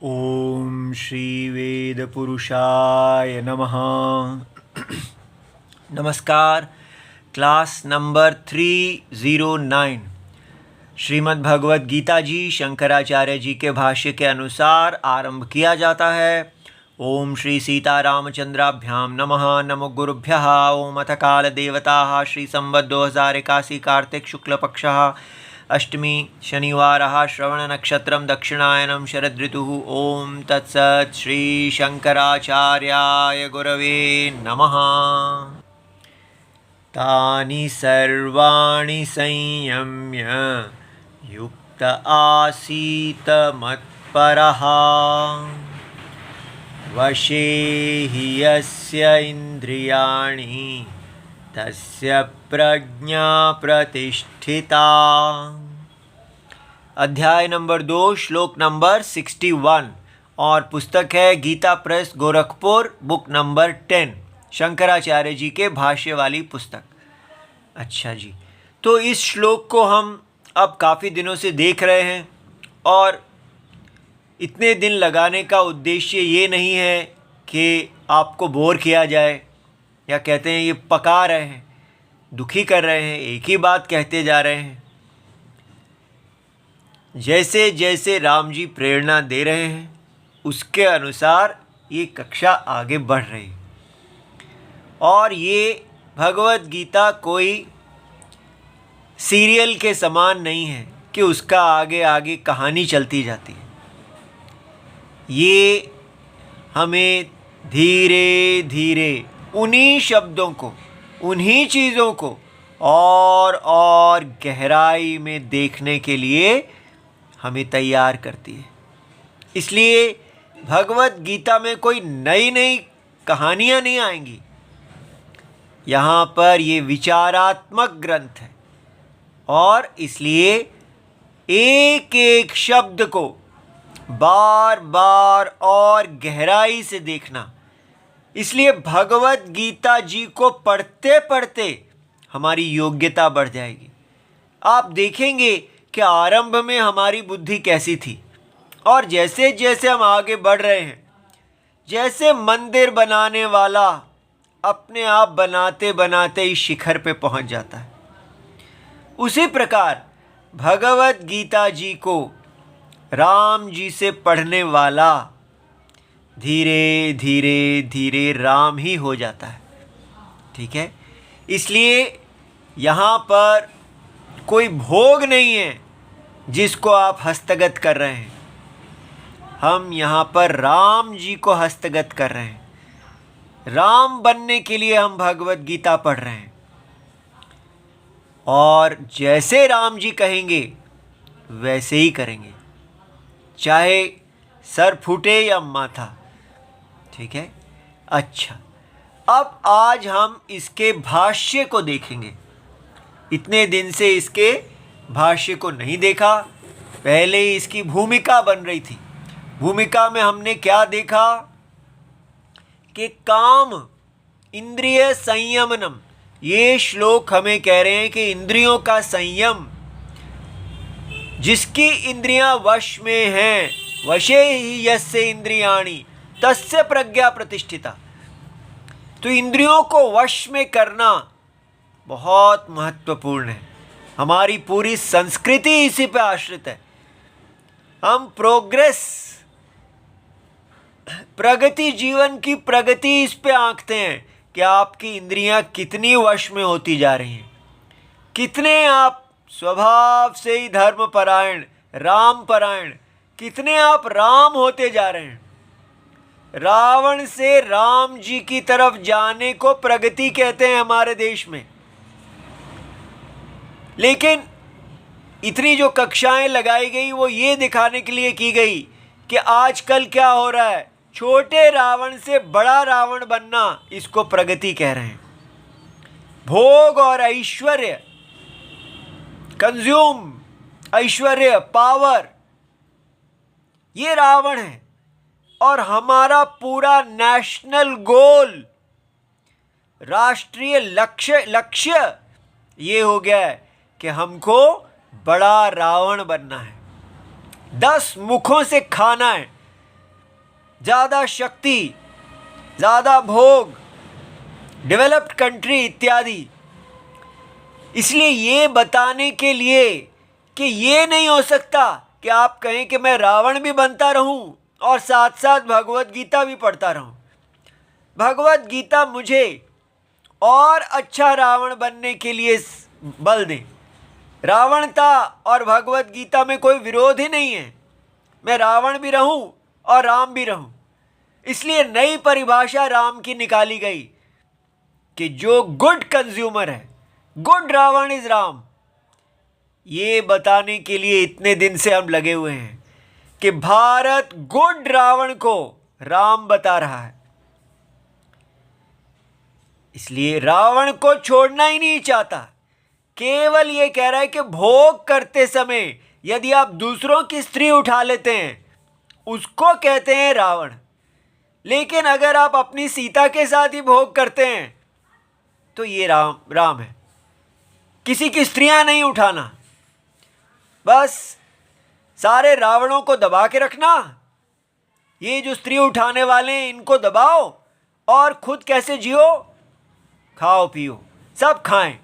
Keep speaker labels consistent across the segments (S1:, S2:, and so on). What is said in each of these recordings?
S1: ओम श्री वेद पुरुषाय नमः। नमस्कार। क्लास नंबर 309 श्रीमद् भगवद गीता जी शंकराचार्य जी के भाष्य के अनुसार आरंभ किया जाता है। ओम श्री सीतारामचंद्राभ्याम नमः। नमो गुरुभ्यः। ओम अथ काल देवताः श्री संवत् 2081 कार्तिक शुक्ल पक्षः अष्टमी शनिवारः श्रवण नक्षत्रम दक्षिणायनं शरद ऋतुः। ओम तत्सत् श्री शंकराचार्याय गुरवे नमः। तानि सर्वाणि संयम्य युक्त आसीत मत्परः वशे हि यस्य इन्द्रियाणि तस्य प्रज्ञा प्रतिष्ठिता। अध्याय नंबर 2 श्लोक नंबर 61 और पुस्तक है Gita press Gorakhpur book number 10 Shankaracharya ji के भाष्य वाली पुस्तक। अच्छा जी, तो इस श्लोक को हम अब काफ़ी दिनों से देख रहे हैं और इतने दिन लगाने का उद्देश्य ये नहीं है कि आपको बोर किया जाए या कहते हैं ये पका रहे हैं, दुखी कर रहे हैं, एक ही बात कहते जा रहे हैं। जैसे जैसे राम जी प्रेरणा दे रहे हैं उसके अनुसार ये कक्षा आगे बढ़ रही है। और ये भगवद गीता कोई सीरियल के समान नहीं है कि उसका आगे आगे कहानी चलती जाती है। ये हमें धीरे धीरे उन्हीं शब्दों को, उन्हीं चीज़ों को और गहराई में देखने के लिए हमें तैयार करती है। इसलिए भगवद गीता में कोई नई नई कहानियाँ नहीं आएंगी। यहाँ पर ये विचारात्मक ग्रंथ है और इसलिए एक एक शब्द को बार बार और गहराई से देखना। इसलिए भगवद गीता जी को पढ़ते पढ़ते हमारी योग्यता बढ़ जाएगी। आप देखेंगे कि आरंभ में हमारी बुद्धि कैसी थी और जैसे जैसे हम आगे बढ़ रहे हैं, जैसे मंदिर बनाने वाला अपने आप बनाते बनाते ही शिखर पे पहुंच जाता है, उसी प्रकार भगवद गीता जी को राम जी से पढ़ने वाला धीरे धीरे धीरे राम ही हो जाता है। ठीक है, इसलिए यहाँ पर कोई भोग नहीं है जिसको आप हस्तगत कर रहे हैं। हम यहाँ पर राम जी को हस्तगत कर रहे हैं। राम बनने के लिए हम भगवद गीता पढ़ रहे हैं और जैसे राम जी कहेंगे वैसे ही करेंगे, चाहे सर फूटे या माथा। ठीक है। अच्छा, अब आज हम इसके भाष्य को देखेंगे। इतने दिन से इसके भाष्य को नहीं देखा, पहले ही इसकी भूमिका बन रही थी। भूमिका में हमने क्या देखा कि काम इंद्रिय संयमनम, ये श्लोक हमें कह रहे हैं कि इंद्रियों का संयम, जिसकी इंद्रियां वश में हैं, वशे ही यस्य इंद्रियाणि तस्य प्रज्ञा प्रतिष्ठिता। तो इंद्रियों को वश में करना बहुत महत्वपूर्ण है। हमारी पूरी संस्कृति इसी पे आश्रित है। हम प्रगति, जीवन की प्रगति इस पे आंकते हैं कि आपकी इंद्रियां कितनी वश में होती जा रही हैं, कितने आप स्वभाव से ही धर्मपरायण, रामपरायण, कितने आप राम होते जा रहे हैं। रावण से राम जी की तरफ जाने को प्रगति कहते हैं हमारे देश में। लेकिन इतनी जो कक्षाएं लगाई गई वो ये दिखाने के लिए की गई कि आजकल क्या हो रहा है, छोटे रावण से बड़ा रावण बनना, इसको प्रगति कह रहे हैं। भोग और ऐश्वर्य, कंज्यूम, ऐश्वर्य, पावर, ये रावण है। और हमारा पूरा नेशनल गोल, राष्ट्रीय लक्ष्य ये हो गया है कि हमको बड़ा रावण बनना है, 10 मुखों से खाना है, ज़्यादा शक्ति, ज़्यादा भोग, डेवलप्ड कंट्री इत्यादि। इसलिए ये बताने के लिए कि ये नहीं हो सकता कि आप कहें कि मैं रावण भी बनता रहूं और साथ साथ भगवत गीता भी पढ़ता रहूं। भगवत गीता मुझे और अच्छा रावण बनने के लिए बल दे। रावणता और भगवत गीता में कोई विरोध ही नहीं है। मैं रावण भी रहूं और राम भी रहूं। इसलिए नई परिभाषा राम की निकाली गई कि जो गुड कंज्यूमर है, गुड रावण इज राम। ये बताने के लिए इतने दिन से हम लगे हुए हैं कि भारत गुड रावण को राम बता रहा है। इसलिए रावण को छोड़ना ही नहीं चाहता, केवल ये कह रहा है कि भोग करते समय यदि आप दूसरों की स्त्री उठा लेते हैं उसको कहते हैं रावण। लेकिन अगर आप अपनी सीता के साथ ही भोग करते हैं तो ये राम है। किसी की स्त्रियां नहीं उठाना, बस सारे रावणों को दबा के रखना। ये जो स्त्री उठाने वाले हैं इनको दबाओ और खुद कैसे जियो, खाओ पियो, सब खाएं।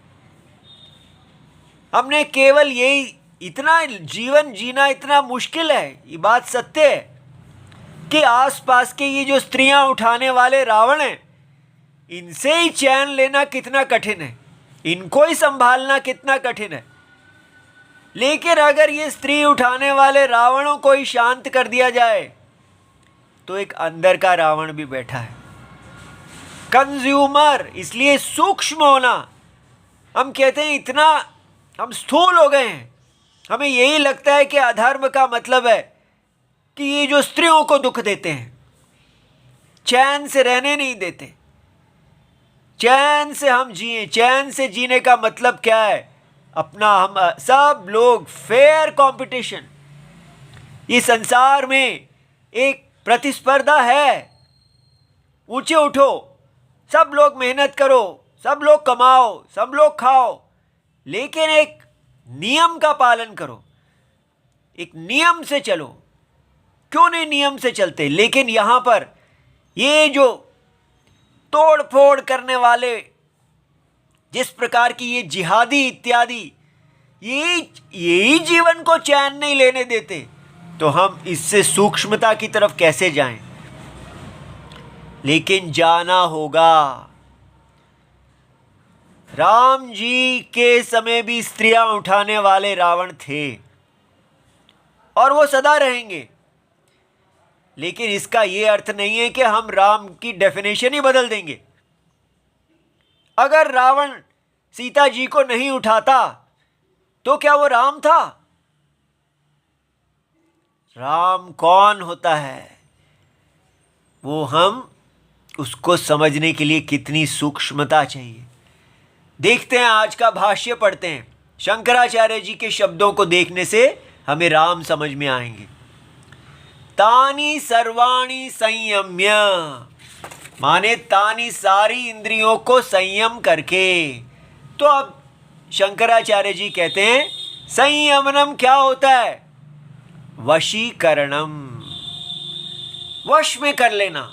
S1: हमने केवल यही, इतना जीवन जीना इतना मुश्किल है, ये बात सत्य है कि आसपास के ये जो स्त्रियां उठाने वाले रावण हैं इनसे ही चैन लेना कितना कठिन है, इनको ही संभालना कितना कठिन है। लेकिन अगर ये स्त्री उठाने वाले रावणों को ही शांत कर दिया जाए तो एक अंदर का रावण भी बैठा है, कंज्यूमर। इसलिए सूक्ष्म होना, हम कहते हैं इतना हम स्थूल हो गए हैं, हमें यही लगता है कि अधर्म का मतलब है कि ये जो स्त्रियों को दुख देते हैं, चैन से रहने नहीं देते, चैन से हम जिए। चैन से जीने का मतलब क्या है? अपना हम सब लोग फेयर कंपटीशन, इस संसार में एक प्रतिस्पर्धा है, ऊंचे उठो, सब लोग मेहनत करो, सब लोग कमाओ, सब लोग खाओ, लेकिन एक नियम का पालन करो, एक नियम से चलो। क्यों नहीं नियम से चलते? लेकिन यहां पर ये जो तोड़ फोड़ करने वाले, जिस प्रकार की ये जिहादी इत्यादि, यही जीवन को चैन नहीं लेने देते, तो हम इससे सूक्ष्मता की तरफ कैसे जाएं? लेकिन जाना होगा। राम जी के समय भी स्त्रियां उठाने वाले रावण थे और वो सदा रहेंगे। लेकिन इसका यह अर्थ नहीं है कि हम राम की डेफिनेशन ही बदल देंगे। अगर रावण सीता जी को नहीं उठाता तो क्या वो राम था? राम कौन होता है वो हम उसको समझने के लिए कितनी सूक्ष्मता चाहिए। देखते हैं, आज का भाष्य पढ़ते हैं। शंकराचार्य जी के शब्दों को देखने से हमें राम समझ में आएंगे। तानी सर्वाणी संयम्य, माने तानी सारी इंद्रियों को संयम करके। तो अब शंकराचार्य जी कहते हैं संयमनम क्या होता है? वशीकरणम, वश में कर लेना।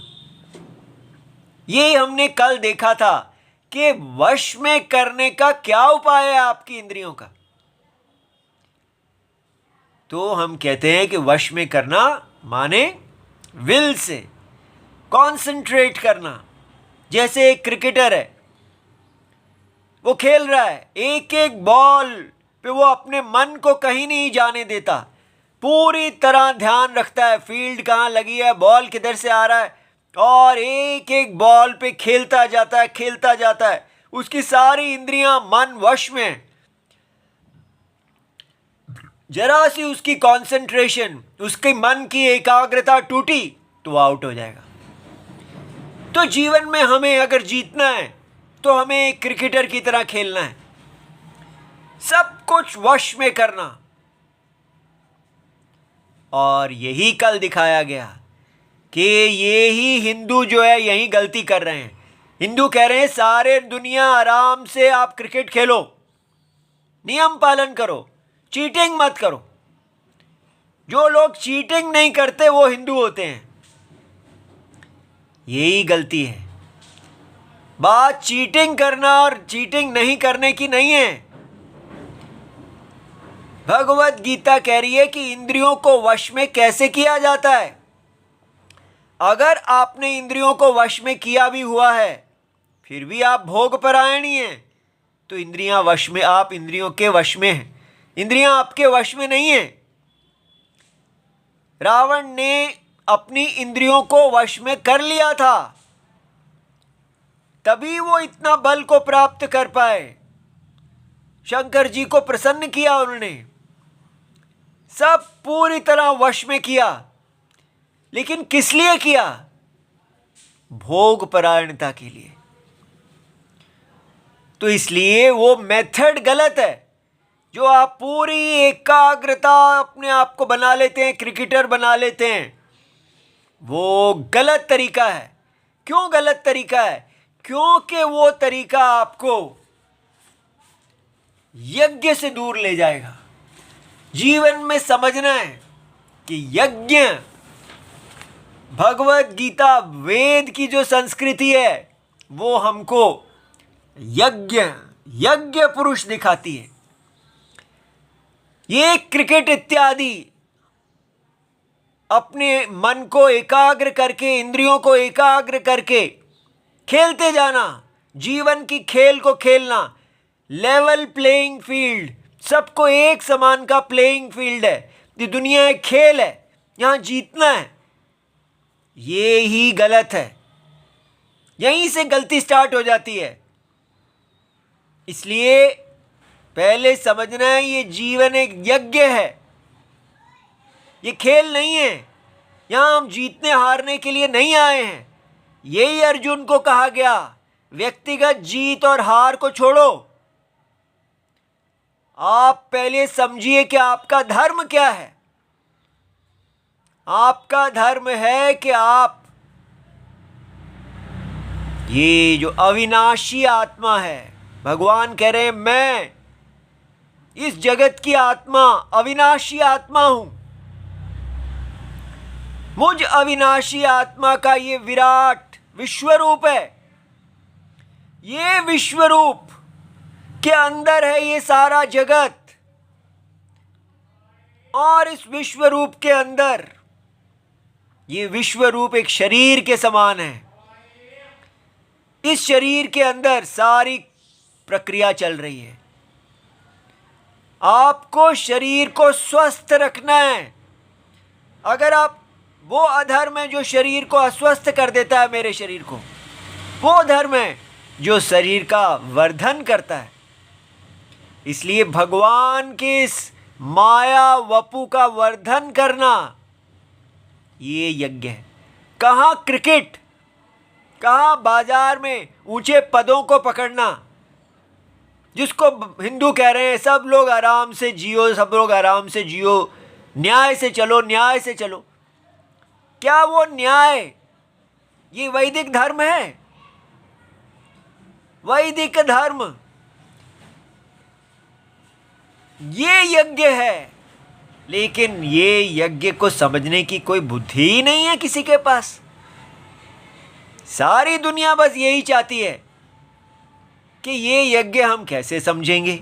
S1: ये हमने कल देखा था कि वश में करने का क्या उपाय है आपकी इंद्रियों का। तो हम कहते हैं कि वश में करना माने विल से कंसंट्रेट करना। जैसे एक क्रिकेटर है, वो खेल रहा है, एक एक बॉल पे वो अपने मन को कहीं नहीं जाने देता, पूरी तरह ध्यान रखता है फील्ड कहाँ लगी है, बॉल किधर से आ रहा है, और एक एक बॉल पे खेलता जाता है, खेलता जाता है। उसकी सारी इंद्रियां मन वश में। जरा सी उसकी कंसंट्रेशन, उसके मन की एकाग्रता टूटी तो वो आउट हो जाएगा। तो जीवन में हमें अगर जीतना है तो हमें क्रिकेटर की तरह खेलना है, सब कुछ वश में करना। और यही कल दिखाया गया कि ये ही हिंदू जो है यही गलती कर रहे हैं। हिंदू कह रहे हैं सारे दुनिया आराम से आप क्रिकेट खेलो, नियम पालन करो, चीटिंग मत करो। जो लोग चीटिंग नहीं करते वो हिंदू होते हैं। यही गलती है। बात चीटिंग करना और चीटिंग नहीं करने की नहीं है। भगवत गीता कह रही है कि इंद्रियों को वश में कैसे किया जाता है। अगर आपने इंद्रियों को वश में किया भी हुआ है, फिर भी आप भोग परायणी हैं, तो इंद्रियां वश में, आप इंद्रियों के वश में हैं, इंद्रियां आपके वश में नहीं है। रावण ने अपनी इंद्रियों को वश में कर लिया था, तभी वो इतना बल को प्राप्त कर पाए। शंकर जी को प्रसन्न किया उन्होंने, सब पूरी तरह वश में किया, लेकिन किस लिए किया? भोग परायणता के लिए। तो इसलिए वो मेथड गलत है। जो आप पूरी एकाग्रता अपने आप को बना लेते हैं, क्रिकेटर बना लेते हैं, वो गलत तरीका है। क्यों गलत तरीका है? क्योंकि वो तरीका आपको यज्ञ से दूर ले जाएगा। जीवन में समझना है कि यज्ञ, भगवत गीता, वेद की जो संस्कृति है, वो हमको यज्ञ पुरुष दिखाती है। ये क्रिकेट इत्यादि अपने मन को एकाग्र करके, इंद्रियों को एकाग्र करके खेलते जाना, जीवन की खेल को खेलना, लेवल प्लेइंग फील्ड, सबको एक समान का प्लेइंग फील्ड है। ये दुनिया एक खेल है, यहां जीतना है। ये ही गलत है, यहीं से गलती स्टार्ट हो जाती है। इसलिए पहले समझना है, ये जीवन एक यज्ञ है, ये खेल नहीं है। यहां हम जीतने हारने के लिए नहीं आए हैं। यही अर्जुन को कहा गया, व्यक्तिगत जीत और हार को छोड़ो। आप पहले समझिए कि आपका धर्म क्या है। आपका धर्म है कि आप, ये जो अविनाशी आत्मा है, भगवान कह रहे हैं मैं इस जगत की आत्मा, अविनाशी आत्मा हूं। मुझ अविनाशी आत्मा का ये विराट विश्वरूप है। ये विश्वरूप के अंदर है ये सारा जगत, और इस विश्वरूप के अंदर, ये विश्वरूप एक शरीर के समान है। इस शरीर के अंदर सारी प्रक्रिया चल रही है। आपको शरीर को स्वस्थ रखना है। अगर आप, वो अधर्म है जो शरीर को अस्वस्थ कर देता है, मेरे शरीर को, वो धर्म है जो शरीर का वर्धन करता है। इसलिए भगवान के इस माया वपु का वर्धन करना, ये यज्ञ है। कहाँ क्रिकेट, कहाँ बाजार में ऊंचे पदों को पकड़ना, जिसको हिंदू कह रहे हैं सब लोग आराम से जियो, सब लोग आराम से जियो, न्याय से चलो, न्याय से चलो। क्या वो न्याय ये वैदिक धर्म है? वैदिक धर्म ये यज्ञ है, लेकिन ये यज्ञ को समझने की कोई बुद्धि ही नहीं है किसी के पास। सारी दुनिया बस यही चाहती है कि ये यज्ञ हम कैसे समझेंगे।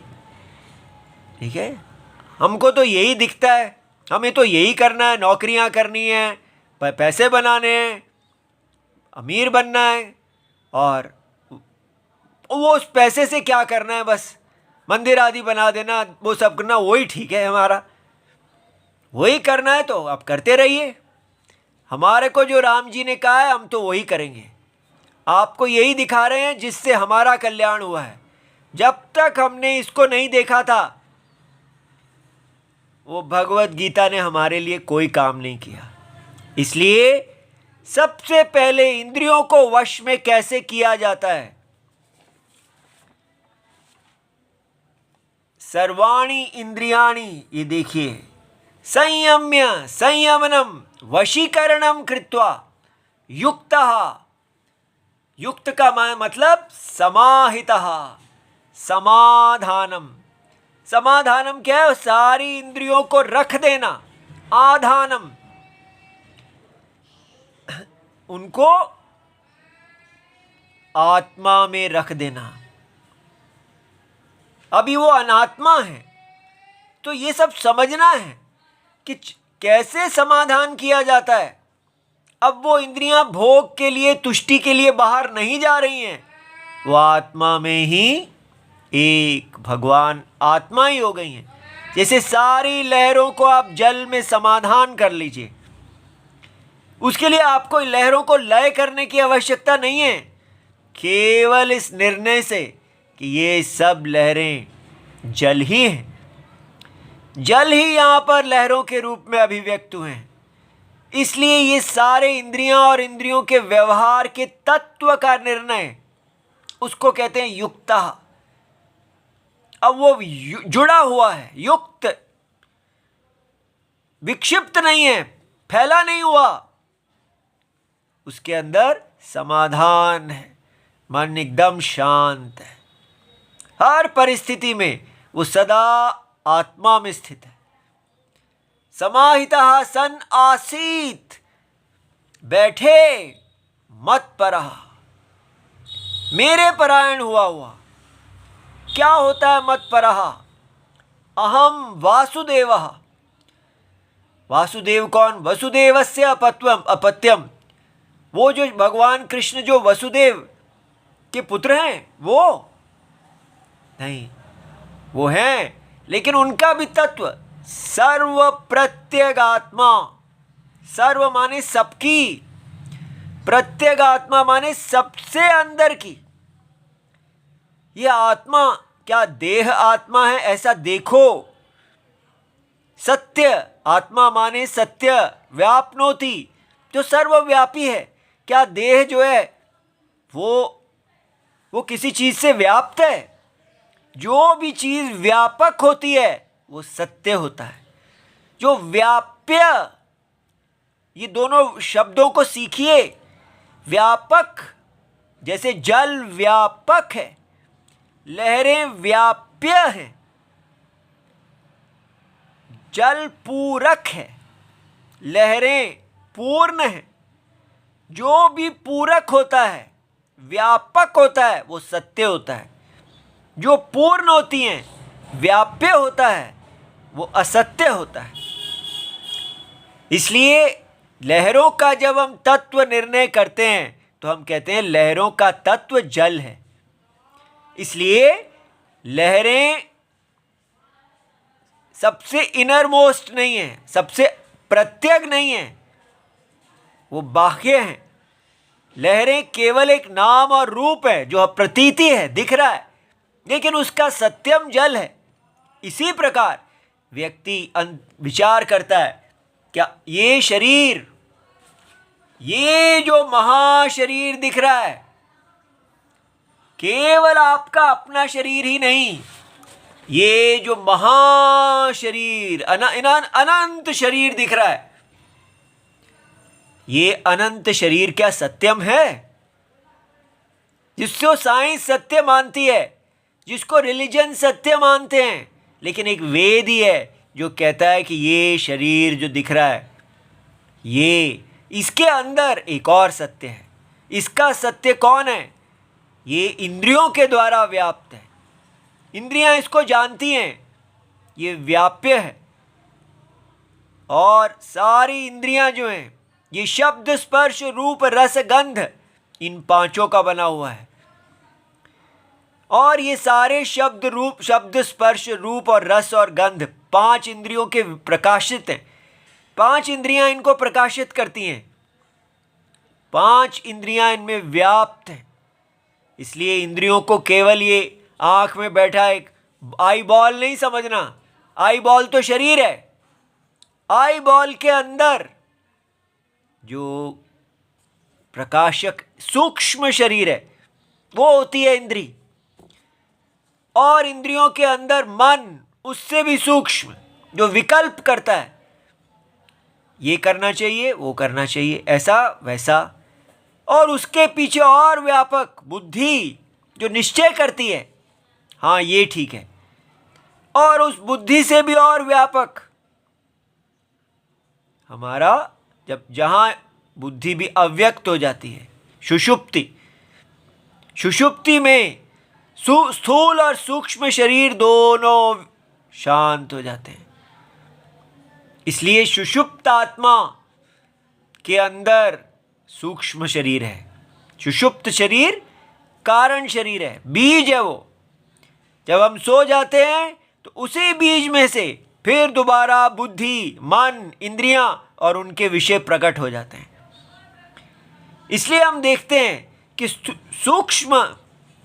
S1: ठीक है, हमको तो यही दिखता है, हमें तो यही करना है, नौकरियां करनी है, पैसे बनाने हैं, अमीर बनना है, और वो उस पैसे से क्या करना है, बस मंदिर आदि बना देना, वो सब करना, वही ठीक है, हमारा वही करना है तो आप करते रहिए। हमारे को जो राम जी ने कहा है हम तो वही करेंगे। आपको यही दिखा रहे हैं जिससे हमारा कल्याण हुआ है। जब तक हमने इसको नहीं देखा था, वो भगवत गीता ने हमारे लिए कोई काम नहीं किया। इसलिए सबसे पहले इंद्रियों को वश में कैसे किया जाता है। सर्वाणी इंद्रियाणी, ये देखिए, संयम्य संयमनम वशीकरणम कृत्वा युक्तः, युक्त का मतलब समाहितः, समाधानम। समाधानम क्या है? सारी इंद्रियों को रख देना। आधानम, उनको आत्मा में रख देना। अभी वो अनात्मा है, तो ये सब समझना है कि कैसे समाधान किया जाता है। अब वो इंद्रियां भोग के लिए, तुष्टि के लिए बाहर नहीं जा रही हैं, वो आत्मा में ही एक भगवान आत्मा ही हो गई हैं। जैसे सारी लहरों को आप जल में समाधान कर लीजिए, उसके लिए आपको लहरों को लय करने की आवश्यकता नहीं है। केवल इस निर्णय से कि ये सब लहरें जल ही हैं, जल ही यहाँ पर लहरों के रूप में अभिव्यक्त हुए हैं, इसलिए ये सारे इंद्रियां और इंद्रियों के व्यवहार के तत्व का निर्णय, उसको कहते हैं युक्ता। अब वो जुड़ा हुआ है, युक्त, विक्षिप्त नहीं है, फैला नहीं हुआ, उसके अंदर समाधान है, मन एकदम शांत है, हर परिस्थिति में वो सदा आत्मा में स्थित है। समाहितः सन आसीत, बैठे मत परः, मेरे परायण हुआ। क्या होता है मत परः? अहम वासुदेवः। वासुदेव कौन? वसुदेवस्य अपत्यम, वो जो भगवान कृष्ण जो वसुदेव के पुत्र हैं, वो नहीं, वो हैं, लेकिन उनका भी तत्व सर्व प्रत्यगात्मा। सर्व माने सबकी, प्रत्यगात्मा माने सबसे अंदर की। यह आत्मा क्या देह आत्मा है ऐसा देखो। सत्य आत्मा माने सत्य, व्यापनोति, जो सर्वव्यापी है। क्या देह जो है वो किसी चीज से व्याप्त है? जो भी चीज व्यापक होती है वो सत्य होता है। जो व्याप्य, ये दोनों शब्दों को सीखिए। व्यापक, जैसे जल व्यापक है, लहरें व्याप्य हैं, जल पूरक है, लहरें पूर्ण है। जो भी पूरक होता है, व्यापक होता है, वो सत्य होता है। जो पूर्ण होती हैं, व्याप्य होता है, वो असत्य होता है। इसलिए लहरों का जब हम तत्व निर्णय करते हैं तो हम कहते हैं लहरों का तत्व जल है। इसलिए लहरें सबसे इनर मोस्ट नहीं है, सबसे प्रत्यग नहीं है, वो बाह्य हैं। लहरें केवल एक नाम और रूप है, जो प्रतीति है, दिख रहा है, लेकिन उसका सत्यम जल है। इसी प्रकार व्यक्ति विचार करता है, क्या ये शरीर, ये जो महाशरीर दिख रहा है, केवल आपका अपना शरीर ही नहीं, ये जो महाशरीर, अनंत शरीर दिख रहा है, ये अनंत शरीर क्या सत्यम है? जिसको साइंस सत्य मानती है, जिसको रिलीजन सत्य मानते हैं, लेकिन एक वेद ही है जो कहता है कि ये शरीर जो दिख रहा है, ये, इसके अंदर एक और सत्य है। इसका सत्य कौन है? ये इंद्रियों के द्वारा व्याप्त है, इंद्रियां इसको जानती हैं, ये व्याप्य है। और सारी इंद्रियां जो हैं, ये शब्द स्पर्श रूप रस गंध, इन पांचों का बना हुआ है। और ये सारे शब्द स्पर्श रूप और रस और गंध पांच इंद्रियों के प्रकाशित हैं। पांच इंद्रियां इनको प्रकाशित करती हैं, पांच इंद्रियां इनमें व्याप्त हैं। इसलिए इंद्रियों को केवल ये आंख में बैठा एक आई बॉल नहीं समझना। आई बॉल तो शरीर है, आई बॉल के अंदर जो प्रकाशक सूक्ष्म शरीर है वो होती है इंद्री, और इंद्रियों के अंदर मन उससे भी सूक्ष्म जो विकल्प करता है, ये करना चाहिए, वो करना चाहिए, ऐसा वैसा। और उसके पीछे और व्यापक बुद्धि जो निश्चय करती है, हाँ ये ठीक है। और उस बुद्धि से भी और व्यापक हमारा, जब जहां बुद्धि भी अव्यक्त हो जाती है, सुषुप्ति, सुषुप्ति में स्थूल और सूक्ष्म शरीर दोनों शांत हो जाते हैं। इसलिए सुषुप्त आत्मा के अंदर सूक्ष्म शरीर है। सुषुप्त शरीर कारण शरीर है, बीज है वो। जब हम सो जाते हैं तो उसी बीज में से फिर दोबारा बुद्धि, मन, इंद्रियां और उनके विषय प्रकट हो जाते हैं। इसलिए हम देखते हैं कि सूक्ष्म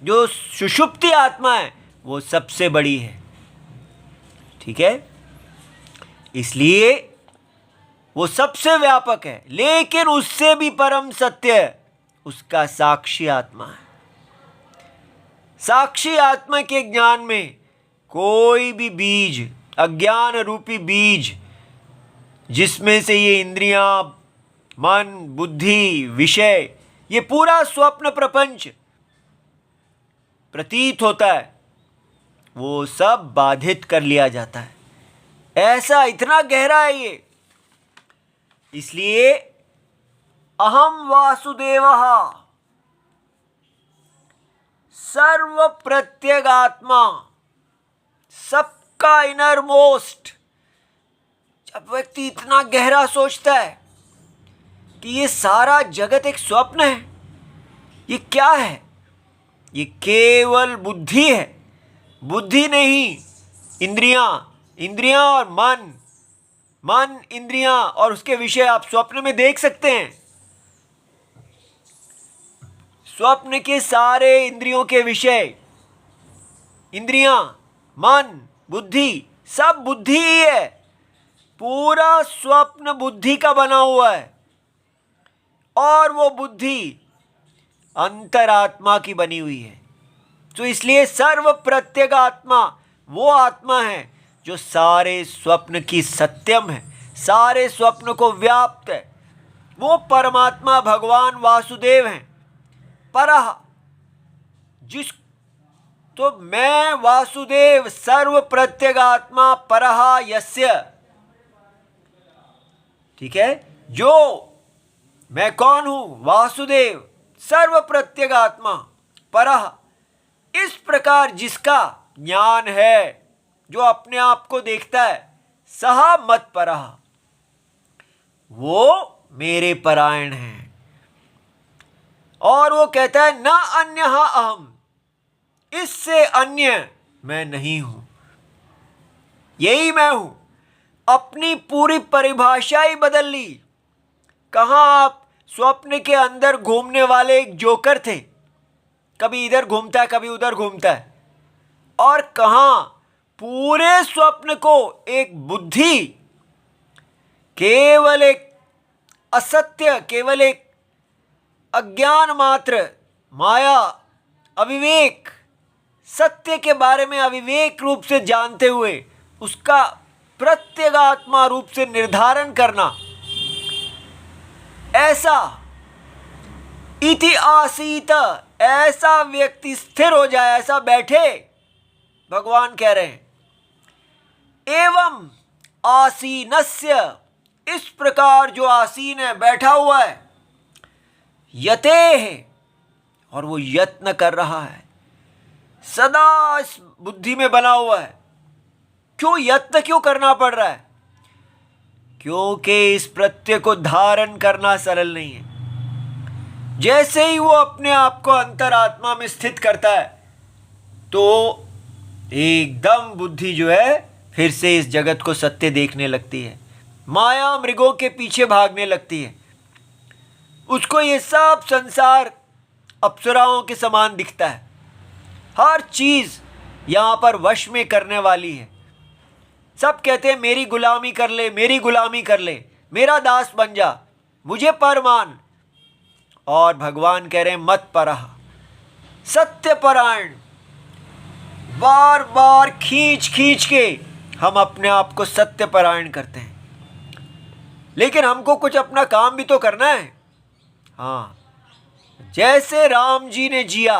S1: जो सुषुप्ति आत्मा है वो सबसे बड़ी है। ठीक है, इसलिए वो सबसे व्यापक है, लेकिन उससे भी परम सत्य उसका साक्षी आत्मा है। साक्षी आत्मा के ज्ञान में कोई भी बीज, अज्ञान रूपी बीज, जिसमें से ये इंद्रियां, मन, बुद्धि, विषय, ये पूरा स्वप्न प्रपंच प्रतीत होता है, वो सब बाधित कर लिया जाता है। ऐसा इतना गहरा है ये। इसलिए अहम वासुदेवः सर्व प्रत्यगात्मा, सबका इनर मोस्ट। जब व्यक्ति इतना गहरा सोचता है कि ये सारा जगत एक स्वप्न है, ये क्या है? ये केवल बुद्धि है। बुद्धि नहीं, इंद्रियां, इंद्रियां और मन, मन, इंद्रियां और उसके विषय आप स्वप्न में देख सकते हैं। स्वप्न के सारे इंद्रियों के विषय, इंद्रियां, मन, बुद्धि, सब बुद्धि ही है। पूरा स्वप्न बुद्धि का बना हुआ है और वो बुद्धि अंतरात्मा की बनी हुई है। तो इसलिए सर्व प्रत्येक आत्मा वो आत्मा है जो सारे स्वप्न की सत्यम है, सारे स्वप्न को व्याप्त है। वो परमात्मा भगवान वासुदेव हैं। परह, जिस तो मैं वासुदेव सर्व प्रत्येक आत्मा परह यस्य। ठीक है, जो मैं कौन हूं? वासुदेव सर्व प्रत्येक आत्मा परह। इस प्रकार जिसका ज्ञान है, जो अपने आप को देखता है, सहा मत परह, वो मेरे परायण है। और वो कहता है न अन्यः अहम, इससे अन्य मैं नहीं हूं, यही मैं हूं। अपनी पूरी परिभाषा ही बदल ली। कहां आप स्वप्न के अंदर घूमने वाले एक जोकर थे, कभी इधर घूमता है कभी उधर घूमता है, और कहां पूरे स्वप्न को एक बुद्धि, केवल एक असत्य, केवल एक अज्ञान मात्र, माया, अविवेक, सत्य के बारे में अविवेक रूप से जानते हुए उसका प्रत्यगात्मा रूप से निर्धारण करना, ऐसा इति आसीत, ऐसा व्यक्ति स्थिर हो जाए, ऐसा बैठे। भगवान कह रहे हैं एवं आसीनस्य, इस प्रकार जो आसीन है, बैठा हुआ है, यते है, और वो यत्न कर रहा है, सदा इस बुद्धि में बना हुआ है। क्यों यत्न क्यों करना पड़ रहा है? क्योंकि इस प्रत्यय को धारण करना सरल नहीं है। जैसे ही वो अपने आप को अंतरात्मा में स्थित करता है तो एकदम बुद्धि जो है फिर से इस जगत को सत्य देखने लगती है, माया मृगों के पीछे भागने लगती है। उसको ये सब संसार अप्सराओं के समान दिखता है। हर चीज यहां पर वश में करने वाली है। सब कहते हैं मेरी गुलामी कर ले, मेरी गुलामी कर ले, मेरा दास बन जा, मुझे पर मान। और भगवान कह रहे हैं मत परह, सत्य परायण। बार बार खींच खींच के हम अपने आप को सत्य परायण करते हैं, लेकिन हमको कुछ अपना काम भी तो करना है। हाँ, जैसे राम जी ने जिया,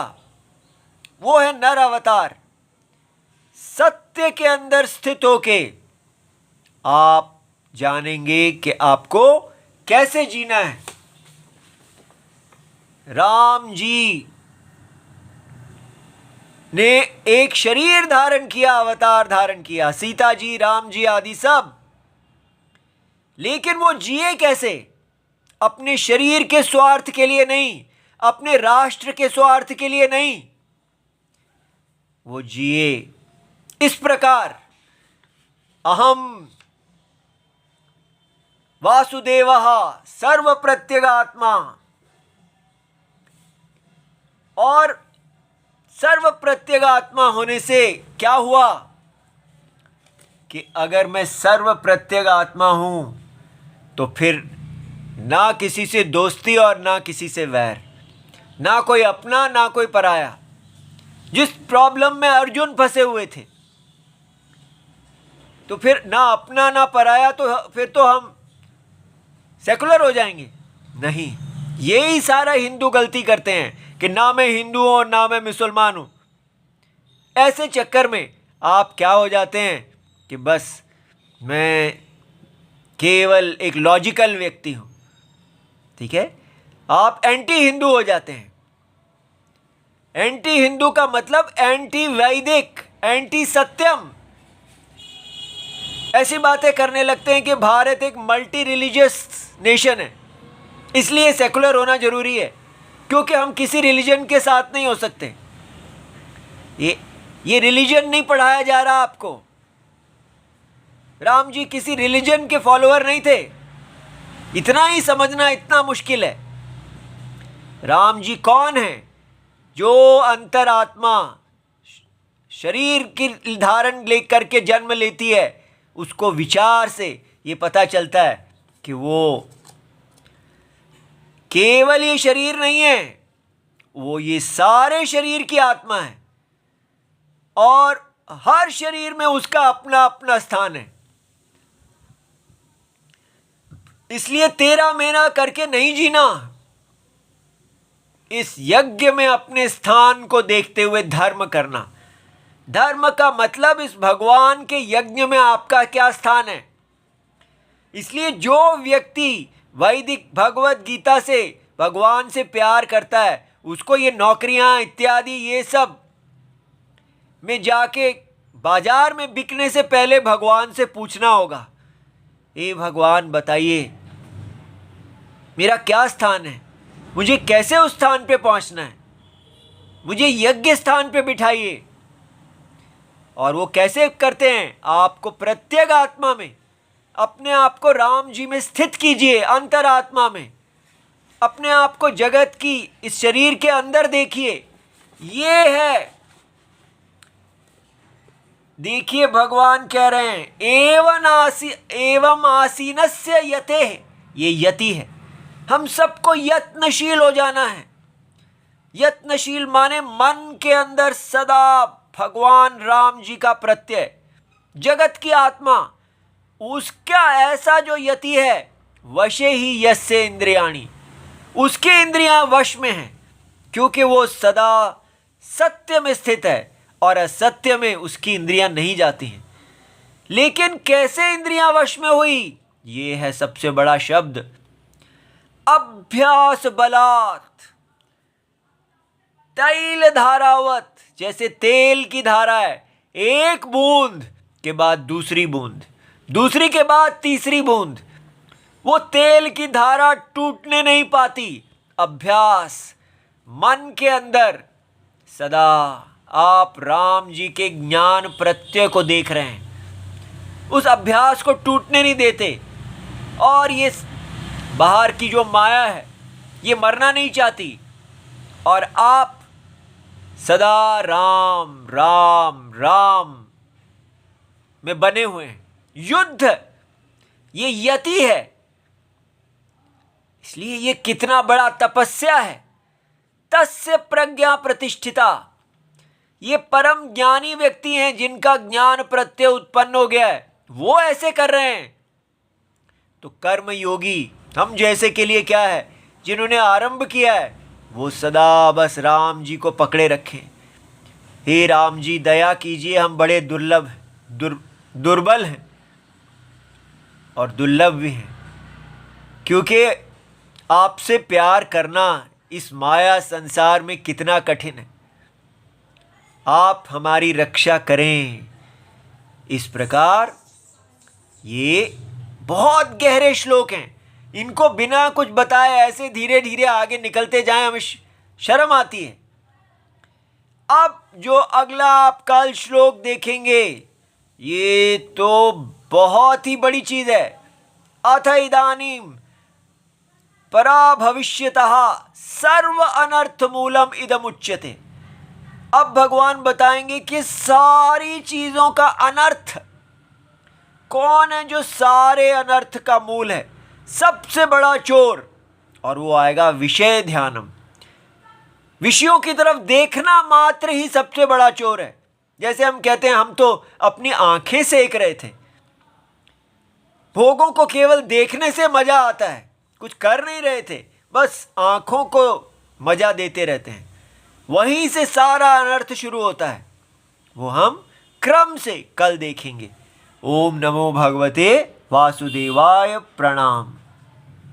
S1: वो है नर अवतार। सत्य के अंदर स्थित होके आप जानेंगे कि आपको कैसे जीना है। राम जी ने एक शरीर धारण किया, अवतार धारण किया, सीता जी, राम जी आदि सब। लेकिन वो जिए कैसे? अपने शरीर के स्वार्थ के लिए नहीं, अपने राष्ट्र के स्वार्थ के लिए नहीं, वो जिए इस प्रकार, अहम वासुदेवः सर्व प्रत्यगात्मा। और सर्व प्रत्यगात्मा होने से क्या हुआ कि अगर मैं सर्व प्रत्यगात्मा हूं तो फिर ना किसी से दोस्ती और ना किसी से वैर, ना कोई अपना ना कोई पराया। जिस प्रॉब्लम में अर्जुन फंसे हुए थे, तो फिर ना अपना ना पराया, तो फिर तो हम सेकुलर हो जाएंगे। नहीं, यही सारा हिंदू गलती करते हैं कि ना मैं हिंदू हूं और ना मैं मुसलमान हूं। ऐसे चक्कर में आप क्या हो जाते हैं कि बस मैं केवल एक लॉजिकल व्यक्ति हूं, ठीक है, आप एंटी हिंदू हो जाते हैं। एंटी हिंदू का मतलब एंटी वैदिक, एंटी सत्यम। ऐसी बातें करने लगते हैं कि भारत एक मल्टी रिलीजियस नेशन है, इसलिए सेकुलर होना जरूरी है, क्योंकि हम किसी रिलीजन के साथ नहीं हो सकते। ये रिलीजन नहीं पढ़ाया जा रहा आपको। राम जी किसी रिलीजन के फॉलोअर नहीं थे, इतना ही समझना इतना मुश्किल है। राम जी कौन है? जो अंतरात्मा शरीर की धारण लेकर के जन्म लेती है, उसको विचार से ये पता चलता है कि वो केवल ये शरीर नहीं है, वो ये सारे शरीर की आत्मा है, और हर शरीर में उसका अपना अपना स्थान है। इसलिए तेरा मेरा करके नहीं जीना, इस यज्ञ में अपने स्थान को देखते हुए धर्म करना। धर्म का मतलब इस भगवान के यज्ञ में आपका क्या स्थान है। इसलिए जो व्यक्ति वैदिक भगवत गीता से भगवान से प्यार करता है, उसको ये नौकरियां इत्यादि ये सब में जाके बाजार में बिकने से पहले भगवान से पूछना होगा, हे भगवान बताइए मेरा क्या स्थान है, मुझे कैसे उस स्थान पे पहुंचना है, मुझे यज्ञ स्थान पे बिठाइए। और वो कैसे करते हैं? आपको प्रत्येक आत्मा में अपने आप को राम जी में स्थित कीजिए, अंतरात्मा में अपने आप को जगत की इस शरीर के अंदर देखिए। ये है, देखिए भगवान कह रहे हैं एवं आसीनस्य यते, ये यति है। हम सबको यत्नशील हो जाना है। यत्नशील माने मन के अंदर सदा भगवान राम जी का प्रत्यय, जगत की आत्मा, उसका ऐसा जो यति है, वशे ही यस्य इंद्रियाणि, उसकी इंद्रियां वश में हैं, क्योंकि वो सदा सत्य में स्थित है और असत्य में उसकी इंद्रियां नहीं जाती हैं। लेकिन कैसे इंद्रियां वश में हुई? ये है सबसे बड़ा शब्द, अभ्यास बलात्। तैल धारावत, जैसे तेल की धारा है, एक बूंद के बाद दूसरी बूंद, दूसरी के बाद तीसरी बूंद, वो तेल की धारा टूटने नहीं पाती। अभ्यास, मन के अंदर सदा आप राम जी के ज्ञान प्रत्यय को देख रहे हैं, उस अभ्यास को टूटने नहीं देते। और ये बाहर की जो माया है, ये मरना नहीं चाहती, और आप सदा राम राम राम में बने हुए हैं। युद्ध ये यति है, इसलिए ये कितना बड़ा तपस्या है। तस्य प्रज्ञा प्रतिष्ठिता, ये परम ज्ञानी व्यक्ति हैं जिनका ज्ञान प्रत्यय उत्पन्न हो गया है, वो ऐसे कर रहे हैं। तो कर्म योगी हम जैसे के लिए क्या है, जिन्होंने आरंभ किया है, वो सदा बस राम जी को पकड़े रखें। हे राम जी दया कीजिए, हम बड़े दुर्बल हैं और दुर्लभ भी हैं, क्योंकि आपसे प्यार करना इस माया संसार में कितना कठिन है। आप हमारी रक्षा करें। इस प्रकार ये बहुत गहरे श्लोक हैं, इनको बिना कुछ बताए ऐसे धीरे धीरे आगे निकलते जाएं, हमें शर्म आती है। अब जो अगला आप कल श्लोक देखेंगे ये तो बहुत ही बड़ी चीज है। अथ इदानीम परा भविष्यतः सर्व अनर्थ मूलम इदम उच्यते। अब भगवान बताएंगे कि सारी चीजों का अनर्थ कौन है, जो सारे अनर्थ का मूल है, सबसे बड़ा चोर, और वो आएगा विषय ध्यानम। विषयों की तरफ देखना मात्र ही सबसे बड़ा चोर है। जैसे हम कहते हैं हम तो अपनी आंखें सेक रहे थे, भोगों को केवल देखने से मजा आता है, कुछ कर नहीं रहे थे, बस आंखों को मजा देते रहते हैं, वहीं से सारा अनर्थ शुरू होता है। वो हम क्रम से कल देखेंगे। ओम नमो भगवते वासुदेवाय, प्रणाम।